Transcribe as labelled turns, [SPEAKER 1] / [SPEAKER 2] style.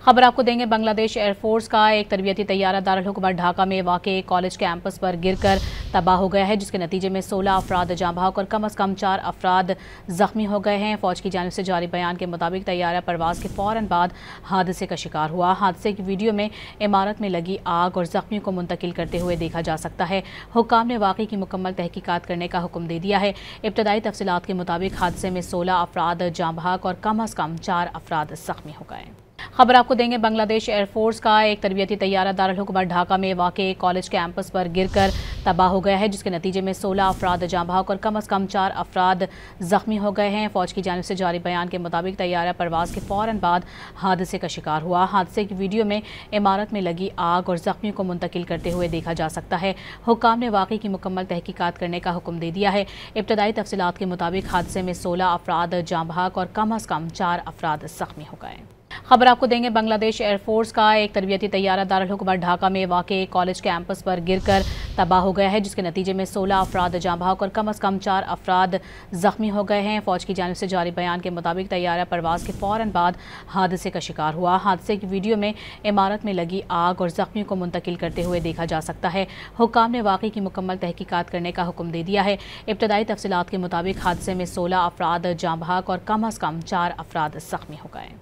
[SPEAKER 1] खबर आपको देंगे। बांग्लादेश एयरफोर्स का एक तरबियती तैयारा दारुल-हुकूमत ढाका में वाक़े कॉलेज कैंपस पर गिरकर तबाह हो गया है, जिसके नतीजे में 16 अफराद जाँ बहक और कम अज़ कम 4 अफराद ज़ख्मी हो गए हैं। फ़ौज की जानिब से जारी बयान के मुताबिक तैयारा परवाज़ के फ़ौरन बाद हादसे का शिकार हुआ। हादसे की वीडियो में इमारत में लगी आग और ज़ख्मियों को मुंतकिल करते हुए देखा जा सकता है। हुक्काम ने वाक़े की मुकम्मल तहकीकात करने का हुक्म दे दिया है। इब्तदाई तफसीलात के मुताबिक हादसे में 16 अफराद जाँ बहक और कम अज़ कम 4 अफराद ज़ख्मी हो गए। खबर आपको देंगे। बांग्लादेश एयरफोर्स का एक तरबियती तैयारा दारुल-हुकूमत ढाका में वाक़े कॉलेज कैंपस पर गिरकर तबाह हो गया है, जिसके नतीजे में 16 अफराद जाँ बहक और कम अज़ कम 4 अफराद ज़ख्मी हो गए हैं। फ़ौज की जानिब से जारी बयान के मुताबिक तैयारा परवाज़ के फ़ौरन बाद हादसे का शिकार हुआ। हादसे की वीडियो में इमारत में लगी आग और ज़ख्मियों को मुंतकिल करते हुए देखा जा सकता है। हुक्काम ने वाक़े की मुकम्मल तहकीकात करने का हुक्म दे दिया है। इब्तदाई तफसीलात के मुताबिक हादसे में 16 अफराद जाँ बहक और कम अज़ कम 4 अफराद ज़ख्मी हो गए। खबर आपको देंगे। बांग्लादेश एयरफोर्स का एक तरबियती तैयारा दारुल-हुकूमत ढाका में वाक़े कॉलेज कैंपस पर गिरकर तबाह हो गया है, जिसके नतीजे में 16 अफराद जाँ बहक और कम अज़ कम 4 अफराद ज़ख्मी हो गए हैं। फ़ौज की जानिब से जारी बयान के मुताबिक तैयारा परवाज़ के फ़ौरन बाद हादसे का शिकार हुआ। हादसे की वीडियो में इमारत में लगी आग और ज़ख्मियों को मुंतकिल करते हुए देखा जा सकता है। हुक्काम ने वाक़े की मुकम्मल तहकीकात करने का हुक्म दे दिया है। इब्तदाई तफसीलात के मुताबिक हादसे में 16 अफराद जाँ बहक और कम अज़ कम 4 अफराद ज़ख्मी हो गए।